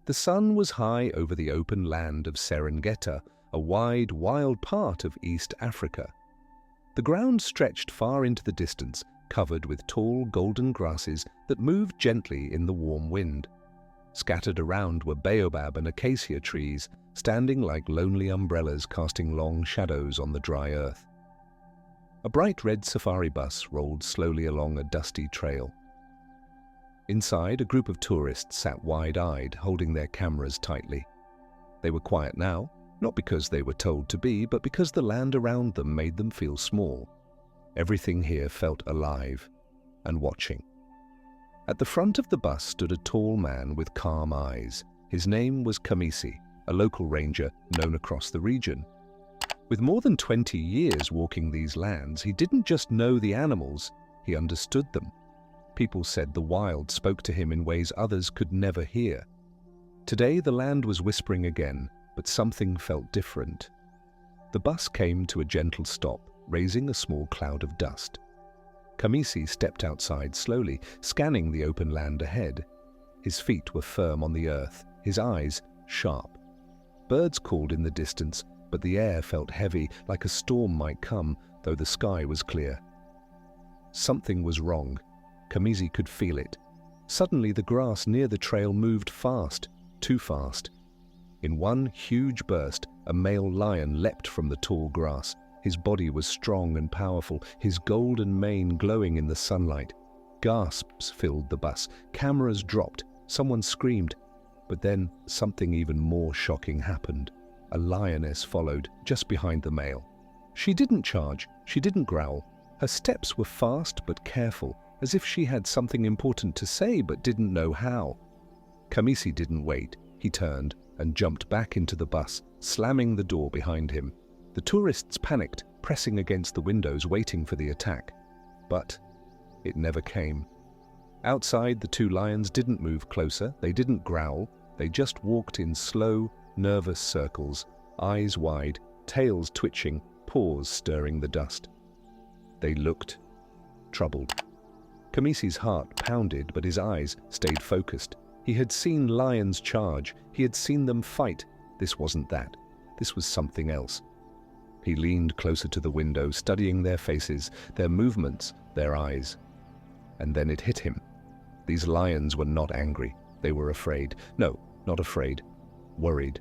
The sun was high over the open land of Serengeti, a wide, wild part of East Africa. The ground stretched far into the distance, covered with tall golden grasses that moved gently in the warm wind. Scattered around were baobab and acacia trees, standing like lonely umbrellas casting long shadows on the dry earth. A bright red safari bus rolled slowly along a dusty trail. Inside, a group of tourists sat wide-eyed, holding their cameras tightly. They were quiet now, not because they were told to be, but because the land around them made them feel small. Everything here felt alive and watching. At the front of the bus stood a tall man with calm eyes. His name was Kamisi, a local ranger known across the region. With more than 20 years walking these lands, he didn't just know the animals, he understood them. People said the wild spoke to him in ways others could never hear. Today the land was whispering again, but something felt different. The bus came to a gentle stop, raising a small cloud of dust. Kamisi stepped outside slowly, scanning the open land ahead. His feet were firm on the earth, his eyes sharp. Birds called in the distance, but the air felt heavy, like a storm might come, though the sky was clear. Something was wrong. Kamisi could feel it. Suddenly the grass near the trail moved fast, too fast. In one huge burst, a male lion leapt from the tall grass. His body was strong and powerful, his golden mane glowing in the sunlight. Gasps filled the bus. Cameras dropped. Someone screamed. But then something even more shocking happened. A lioness followed, just behind the male. She didn't charge. She didn't growl. Her steps were fast but careful, as if she had something important to say but didn't know how. Kamisi didn't wait. He turned and jumped back into the bus, slamming the door behind him. The tourists panicked, pressing against the windows, waiting for the attack. But it never came. Outside, the two lions didn't move closer, they didn't growl, they just walked in slow, nervous circles, eyes wide, tails twitching, paws stirring the dust. They looked troubled. Kamisi's heart pounded, but his eyes stayed focused. He had seen lions charge, he had seen them fight. This wasn't that. This was something else. He leaned closer to the window, studying their faces, their movements, their eyes. And then it hit him. These lions were not angry. They were afraid. No, not afraid. Worried.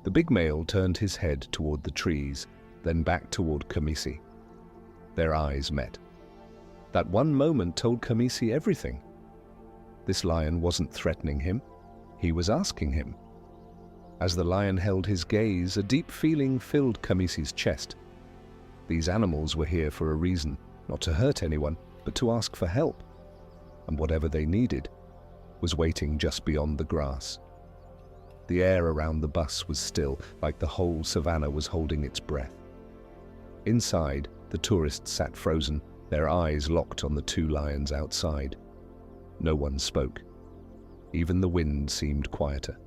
The big male turned his head toward the trees, then back toward Kamisi. Their eyes met. That one moment told Kamisi everything. This lion wasn't threatening him. He was asking him. As the lion held his gaze, a deep feeling filled Kamisi's chest. These animals were here for a reason, not to hurt anyone, but to ask for help. And whatever they needed was waiting just beyond the grass. The air around the bus was still, like the whole savannah was holding its breath. Inside, the tourists sat frozen, their eyes locked on the two lions outside. No one spoke. Even the wind seemed quieter.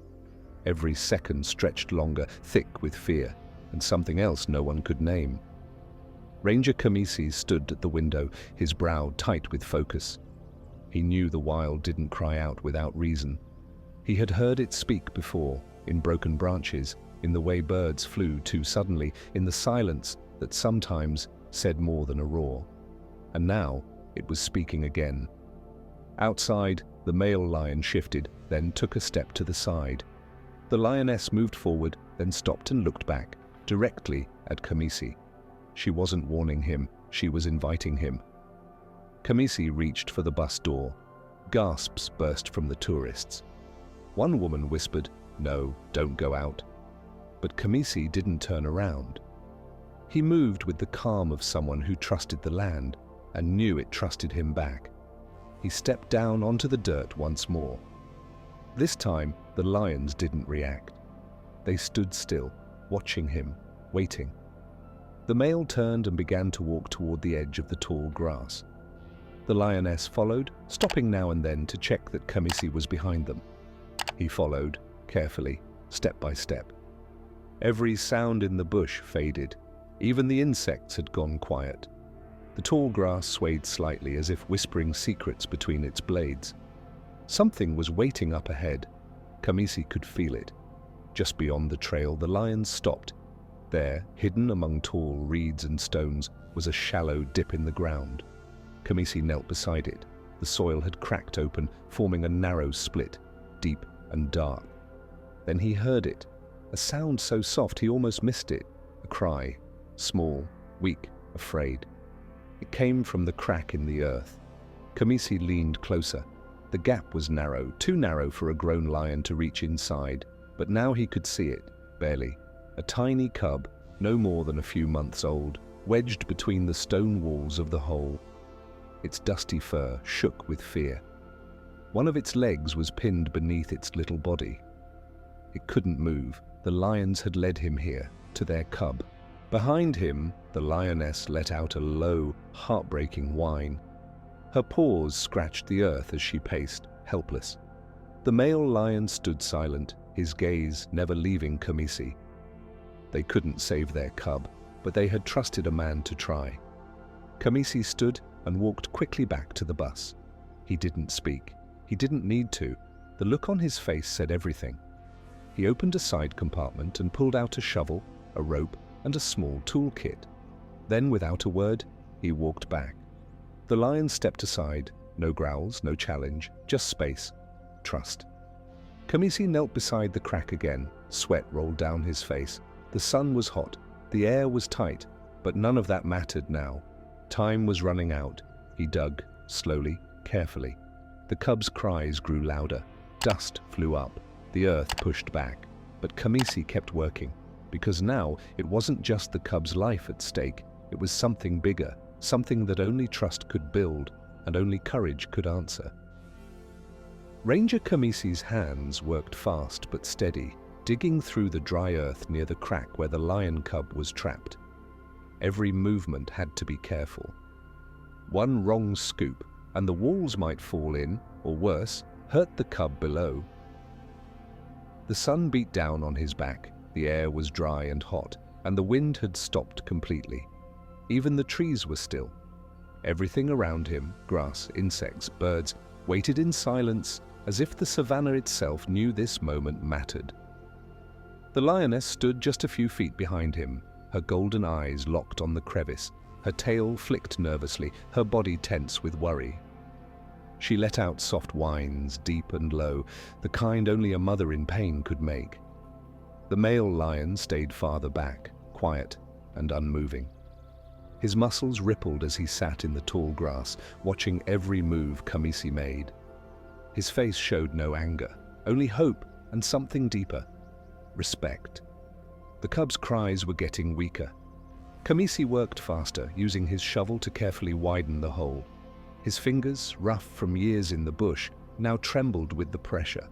Every second stretched longer, thick with fear, and something else no one could name. Ranger Kamisi stood at the window, his brow tight with focus. He knew the wild didn't cry out without reason. He had heard it speak before, in broken branches, in the way birds flew too suddenly, in the silence that sometimes said more than a roar. And now it was speaking again. Outside, the male lion shifted, then took a step to the side. The lioness moved forward, then stopped and looked back, directly at Kamisi. She wasn't warning him, she was inviting him. Kamisi reached for the bus door. Gasps burst from the tourists. One woman whispered, "No, don't go out." But Kamisi didn't turn around. He moved with the calm of someone who trusted the land and knew it trusted him back. He stepped down onto the dirt once more. This time, the lions didn't react. They stood still, watching him, waiting. The male turned and began to walk toward the edge of the tall grass. The lioness followed, stopping now and then to check that Kamisi was behind them. He followed, carefully, step by step. Every sound in the bush faded. Even the insects had gone quiet. The tall grass swayed slightly as if whispering secrets between its blades. Something was waiting up ahead. Kamisi could feel it. Just beyond the trail, the lion stopped. There, hidden among tall reeds and stones, was a shallow dip in the ground. Kamisi knelt beside it. The soil had cracked open, forming a narrow split, deep and dark. Then he heard it, a sound so soft he almost missed it, a cry, small, weak, afraid. It came from the crack in the earth. Kamisi leaned closer. The gap was narrow, too narrow for a grown lion to reach inside, but now he could see it, barely. A tiny cub, no more than a few months old, wedged between the stone walls of the hole. Its dusty fur shook with fear. One of its legs was pinned beneath its little body. It couldn't move. The lions had led him here, to their cub. Behind him, the lioness let out a low, heartbreaking whine. Her paws scratched the earth as she paced, helpless. The male lion stood silent, his gaze never leaving Kamisi. They couldn't save their cub, but they had trusted a man to try. Kamisi stood and walked quickly back to the bus. He didn't speak. He didn't need to. The look on his face said everything. He opened a side compartment and pulled out a shovel, a rope, and a small toolkit. Then, without a word, he walked back. The lion stepped aside. No growls, no challenge, just space, trust. Kamisi knelt beside the crack again. Sweat rolled down his face. The sun was hot. The air was tight, but none of that mattered now. Time was running out. He dug, slowly, carefully. The cub's cries grew louder. Dust flew up. The earth pushed back. But Kamisi kept working, because now it wasn't just the cub's life at stake. It was something bigger, something that only trust could build and only courage could answer. Ranger Kamisi's hands worked fast but steady, digging through the dry earth near the crack where the lion cub was trapped. Every movement had to be careful. One wrong scoop, and the walls might fall in, or worse, hurt the cub below. The sun beat down on his back, the air was dry and hot, and the wind had stopped completely. Even the trees were still. Everything around him, grass, insects, birds, waited in silence as if the savannah itself knew this moment mattered. The lioness stood just a few feet behind him, her golden eyes locked on the crevice. Her tail flicked nervously, her body tense with worry. She let out soft whines, deep and low, the kind only a mother in pain could make. The male lion stayed farther back, quiet and unmoving. His muscles rippled as he sat in the tall grass, watching every move Kamisi made. His face showed no anger, only hope and something deeper, respect. The cub's cries were getting weaker. Kamisi worked faster, using his shovel to carefully widen the hole. His fingers, rough from years in the bush, now trembled with the pressure.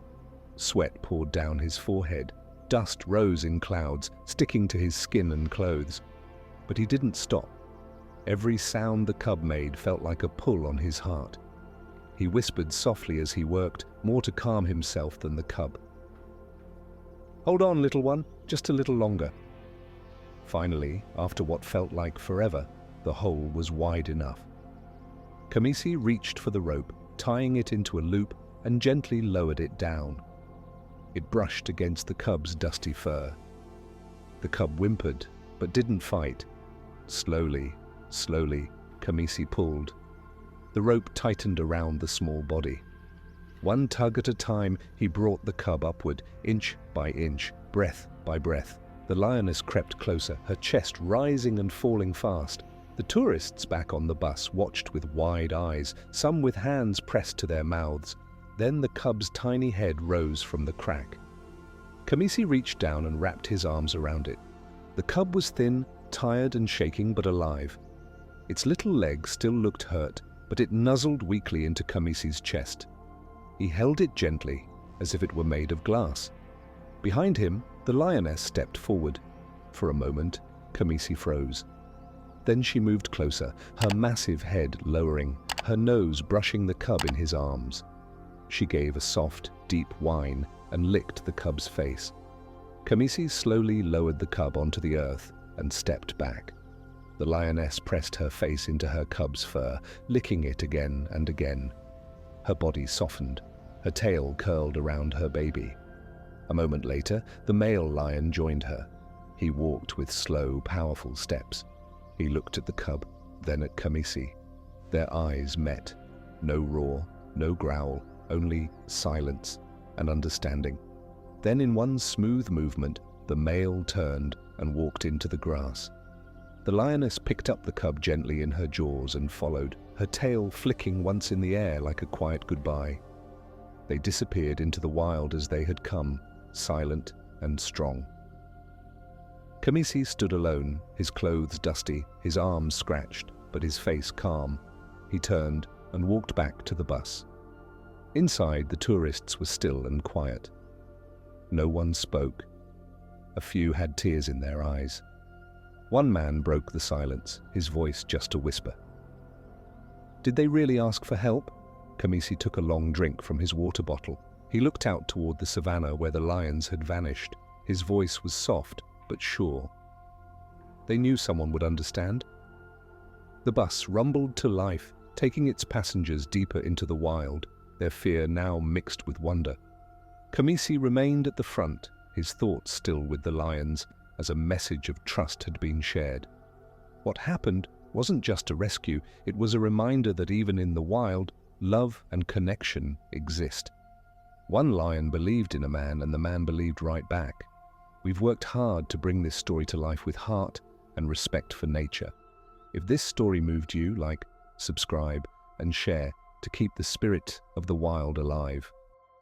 Sweat poured down his forehead. Dust rose in clouds, sticking to his skin and clothes. But he didn't stop. Every sound the cub made felt like a pull on his heart. He whispered softly as he worked, more to calm himself than the cub. "Hold on, little one, just a little longer." Finally, after what felt like forever, the hole was wide enough. Kamisi reached for the rope, tying it into a loop, and gently lowered it down. It brushed against the cub's dusty fur. The cub whimpered, but didn't fight. Slowly, Kamisi pulled. The rope tightened around the small body. One tug at a time, he brought the cub upward, inch by inch, breath by breath. The lioness crept closer, her chest rising and falling fast. The tourists back on the bus watched with wide eyes, some with hands pressed to their mouths. Then the cub's tiny head rose from the crack. Kamisi reached down and wrapped his arms around it. The cub was thin, tired and shaking, but alive. Its little leg still looked hurt, but it nuzzled weakly into Kamisi's chest. He held it gently, as if it were made of glass. Behind him, the lioness stepped forward. For a moment, Kamisi froze. Then she moved closer, her massive head lowering, her nose brushing the cub in his arms. She gave a soft, deep whine and licked the cub's face. Kamisi slowly lowered the cub onto the earth and stepped back. The lioness pressed her face into her cub's fur, licking it again and again. Her body softened, her tail curled around her baby. A moment later, the male lion joined her. He walked with slow, powerful steps. He looked at the cub, then at Kamisi. Their eyes met. No roar, no growl, only silence and understanding. Then in one smooth movement, the male turned and walked into the grass. The lioness picked up the cub gently in her jaws and followed, her tail flicking once in the air like a quiet goodbye. They disappeared into the wild as they had come, silent and strong. Kamisi stood alone, his clothes dusty, his arms scratched, but his face calm. He turned and walked back to the bus. Inside, the tourists were still and quiet. No one spoke. A few had tears in their eyes. One man broke the silence, his voice just a whisper. Did they really ask for help? Kamisi took a long drink from his water bottle. He looked out toward the savannah where the lions had vanished. His voice was soft, but sure. They knew someone would understand. The bus rumbled to life, taking its passengers deeper into the wild, their fear now mixed with wonder. Kamisi remained at the front, his thoughts still with the lions, as a message of trust had been shared. What happened wasn't just a rescue, it was a reminder that even in the wild, love and connection exist. One lion believed in a man, and the man believed right back. We've worked hard to bring this story to life with heart and respect for nature. If this story moved you, like, subscribe, and share to keep the spirit of the wild alive.